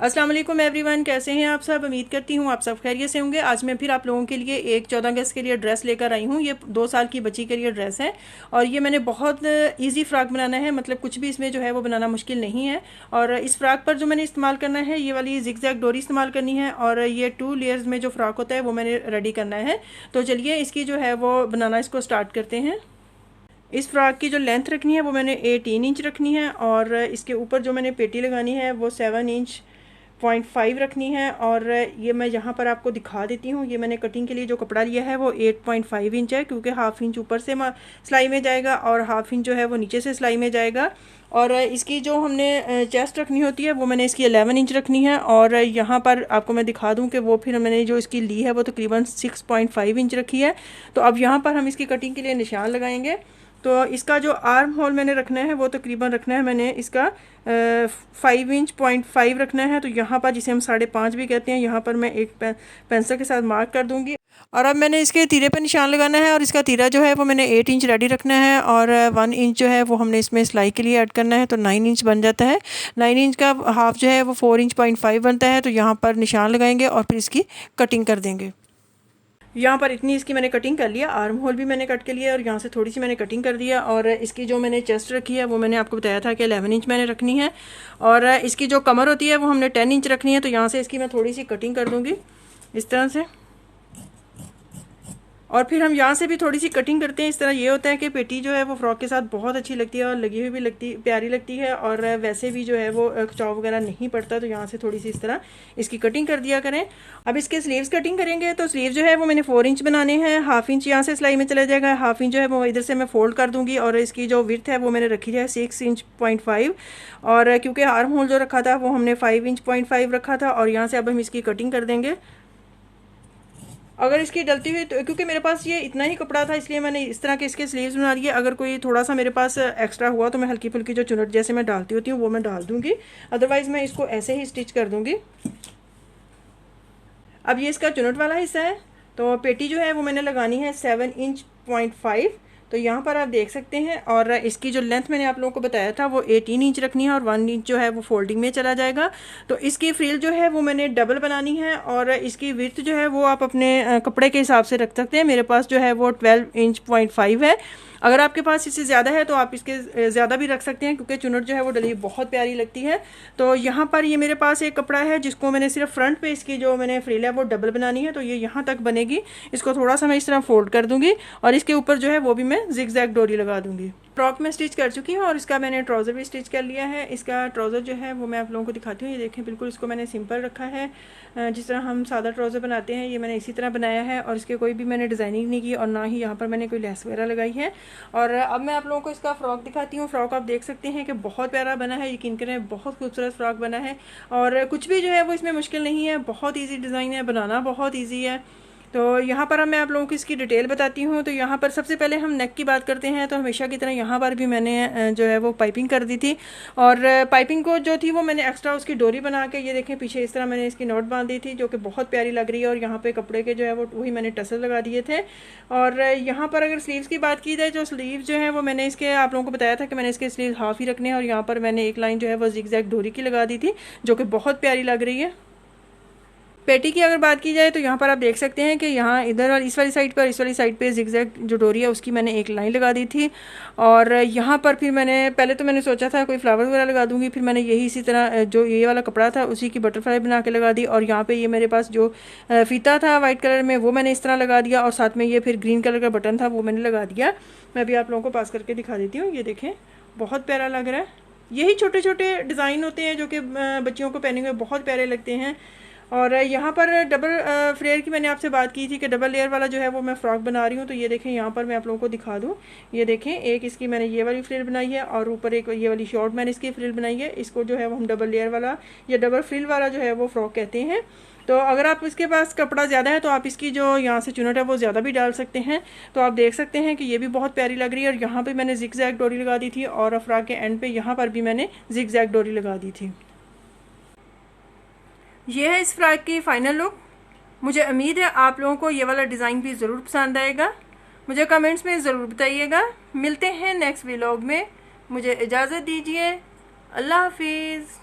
अस्सलाम वालेकुम एवरीवन, कैसे हैं आप सब। उम्मीद करती हूँ आप सब खैरियत से होंगे। आज मैं फिर आप लोगों के लिए एक 14 अगस्त के लिए ड्रेस लेकर आई हूँ। ये 2 साल की बच्ची के लिए ड्रेस है और ये मैंने बहुत इजी फ़्रॉक बनाना है, मतलब कुछ भी इसमें जो है वो बनाना मुश्किल नहीं है। और इस फ़्रॉक पर जो मैंने इस्तेमाल करना है, ये वाली जिगजैग डोरी इस्तेमाल करनी है और ये 2 लेयर्स में जो फ़्रॉक होता है वो मैंने रेडी करना है। तो चलिए इसकी जो है वो बनाना इसको स्टार्ट करते हैं। इस फ्रॉक की जो लेंथ रखनी है वो मैंने 18 इंच रखनी है और इसके ऊपर जो मैंने पेटी लगानी है वो 7 इंच 0.5 रखनी है। और ये मैं यहाँ पर आपको दिखा देती हूँ। ये मैंने कटिंग के लिए जो कपड़ा लिया है वो 8.5 इंच है, क्योंकि हाफ इंच ऊपर से सिलाई में जाएगा और हाफ इंच जो है वो नीचे से सिलाई में जाएगा। और इसकी जो हमने चेस्ट रखनी होती है वो मैंने इसकी 11 इंच रखनी है। और यहाँ पर आपको मैं दिखा दूँ कि वो फिर मैंने जो इसकी ली है वो तकरीबन 6.5 इंच रखी है। तो अब यहाँ पर हम इसकी कटिंग के लिए निशान लगाएंगे। तो इसका जो आर्म होल मैंने रखना है वो तकरीबन रखना है मैंने इसका 5 इंच 0.5 रखना है। तो यहाँ पर जिसे हम 5.5 भी कहते हैं, यहाँ पर मैं एक पेंसिल के साथ मार्क कर दूंगी। और अब मैंने इसके तीरे पे निशान लगाना है और इसका तीरा जो है वो मैंने 8 इंच रेडी रखना है और 1 इंच जो है वो हमने इसमें सिलाई के लिए ऐड करना है। तो 9 इंच बन जाता है। 9 इंच का हाफ जो है वो 4 इंच 0.5 बनता है। तो यहाँ पर निशान लगाएंगे और फिर इसकी कटिंग कर देंगे। यहाँ पर इतनी इसकी मैंने कटिंग कर लिया, आर्म होल भी मैंने कट के लिया और यहाँ से थोड़ी सी मैंने कटिंग कर दिया। और इसकी जो मैंने चेस्ट रखी है वो मैंने आपको बताया था कि 11 इंच मैंने रखनी है। और इसकी जो कमर होती है वो हमने 10 इंच रखनी है। तो यहाँ से इसकी मैं थोड़ी सी कटिंग कर दूँगी इस तरह से। और फिर हम यहाँ से भी थोड़ी सी कटिंग करते हैं। इस तरह ये होता है कि पेटी जो है वो फ्रॉक के साथ बहुत अच्छी लगती है और लगी हुई भी प्यारी लगती है और वैसे भी जो है वो खिंचाव वगैरह नहीं पड़ता। तो यहाँ से थोड़ी सी इस तरह इसकी कटिंग कर दिया करें। अब इसके स्लीव्स कटिंग करेंगे। तो स्लीव जो है वो मैंने 4 इंच बनाने हैं। हाफ इंच यहाँ से सिलाई में चला जाएगा, हाफ इंच जो है वो इधर से मैं फोल्ड कर दूँगी। और इसकी जो विड्थ है वो मैंने रखी है 6 इंच 0.5। और क्योंकि आर्म होल जो रखा था वो हमने 5 इंच 0.5 रखा था। और यहाँ से अब हम इसकी कटिंग कर देंगे। अगर इसकी डलती हुई तो क्योंकि मेरे पास ये इतना ही कपड़ा था इसलिए मैंने इस तरह के इसके स्लीव्स बना लिए। अगर कोई थोड़ा सा मेरे पास एक्स्ट्रा हुआ तो मैं हल्की फुल्की जो चुनट जैसे मैं डालती होती हूँ वो मैं डाल दूँगी, अदरवाइज़ मैं इसको ऐसे ही स्टिच कर दूँगी। अब ये इसका चुनट वाला हिस्सा है। तो पेटी जो है वो मैंने लगानी है 7 इंच 0.5। तो यहाँ पर आप देख सकते हैं। और इसकी जो लेंथ मैंने आप लोगों को बताया था वो 18 इंच रखनी है और 1 इंच जो है वो फोल्डिंग में चला जाएगा। तो इसकी फ्रिल जो है वो मैंने डबल बनानी है और इसकी विड्थ जो है वो आप अपने कपड़े के हिसाब से रख सकते हैं। मेरे पास जो है वो 12 इंच 0.5 है। अगर आपके पास इससे ज़्यादा है तो आप इसके ज़्यादा भी रख सकते हैं, क्योंकि चुनट जो है वो डली बहुत प्यारी लगती है। तो यहाँ पर ये मेरे पास एक कपड़ा है जिसको मैंने सिर्फ फ्रंट पे इसकी जो मैंने फ्रिल है वो डबल बनानी है। तो ये यहाँ तक बनेगी। इसको थोड़ा सा मैं इस तरह फोल्ड कर दूँगी और इसके ऊपर जो है वो भी मैं जिगजैग डोरी लगा दूँगी। फ्रॉक में स्टिच कर चुकी हूँ और इसका मैंने ट्राउज़र भी स्टिच कर लिया है। इसका ट्राउज़र जो है वो मैं आप लोगों को दिखाती हूँ। ये देखें, बिल्कुल इसको मैंने सिंपल रखा है, जिस तरह हम सादा ट्राउज़र बनाते हैं ये मैंने इसी तरह बनाया है। और इसके कोई भी मैंने डिज़ाइनिंग नहीं की और ना ही यहाँ पर मैंने कोई लेस वगैरह लगाई है। और अब मैं आप लोगों को इसका फ़्रॉक दिखाती हूँ। फ़्रॉक आप देख सकते हैं कि बहुत प्यारा बना है, यकीन करें बहुत खूबसूरत फ़्रॉक बना है। और कुछ भी जो है वो इसमें मुश्किल नहीं है, बहुत ईजी डिज़ाइन है, बनाना बहुत ईजी है। तो यहाँ पर मैं आप लोगों को इसकी डिटेल बताती हूँ। तो यहाँ पर सबसे पहले हम नेक की बात करते हैं। तो हमेशा की तरह यहाँ पर भी मैंने जो है वो पाइपिंग कर दी थी और पाइपिंग को जो थी वो मैंने एक्स्ट्रा उसकी डोरी बना के, ये देखें पीछे इस तरह मैंने इसकी नॉट बांध दी थी जो कि बहुत प्यारी लग रही है। और यहाँ पे कपड़े के जो है वो वही मैंने टसल लगा दिए थे। और यहाँ पर अगर स्लीव्स की बात की जाए, जो स्लीव जो है वो मैंने इसके आप लोगों को बताया था कि मैंने इसके स्लीव हाफ ही रखने हैं। और यहाँ पर मैंने एक लाइन जो है वो जिगजैग डोरी की लगा दी थी जो कि बहुत प्यारी लग रही है। पेटी की अगर बात की जाए तो यहाँ पर आप देख सकते हैं कि यहाँ इधर और इस वाली साइड पे जिगजैग जो डोरी है उसकी मैंने एक लाइन लगा दी थी। और यहाँ पर फिर मैंने पहले तो मैंने सोचा था कोई फ्लावर वगैरह लगा दूंगी, फिर मैंने यही इसी तरह जो ये वाला कपड़ा था उसी की बटरफ्लाई बना के लगा दी। और यहाँ पे ये मेरे पास जो फीता था वाइट कलर में वो मैंने इस तरह लगा दिया और साथ में ये फिर ग्रीन कलर का बटन था वो मैंने लगा दिया। मैं भी आप लोगों को पास करके दिखा देती हूँ। ये देखें बहुत प्यारा लग रहा है। यही छोटे छोटे डिज़ाइन होते हैं जो कि बच्चियों को पहने हुए बहुत प्यारे लगते हैं। और यहाँ पर डबल फ्लेयर की मैंने आपसे बात की थी कि डबल लेयर वाला जो है वो मैं फ़्रॉक बना रही हूँ। तो ये देखें यहाँ पर मैं आप लोगों को दिखा दूँ। ये देखें, एक इसकी मैंने ये वाली फ्रिल बनाई है और ऊपर एक ये वाली शॉर्ट मैंने इसकी फ्रिल बनाई है। इसको जो है वो हम डबल लेयर वाला या डबल फ्रिल वाला जो है वो फ़्रॉक कहते हैं। तो अगर आप इसके पास कपड़ा ज़्यादा है तो आप इसकी जो यहाँ से चुनट है वो ज़्यादा भी डाल सकते हैं। तो आप देख सकते हैं कि ये भी बहुत प्यारी लग रही है। और यहाँ पे मैंने जिगजैग डोरी लगा दी थी और फ्रॉक के एंड पे यहाँ पर भी मैंने जिगजैग डोरी लगा दी थी। ये है इस फ्रॉक की फ़ाइनल लुक। मुझे उम्मीद है आप लोगों को ये वाला डिज़ाइन भी ज़रूर पसंद आएगा। मुझे कमेंट्स में ज़रूर बताइएगा। मिलते हैं नेक्स्ट व्लॉग में। मुझे इजाज़त दीजिए। अल्लाह हाफिज़।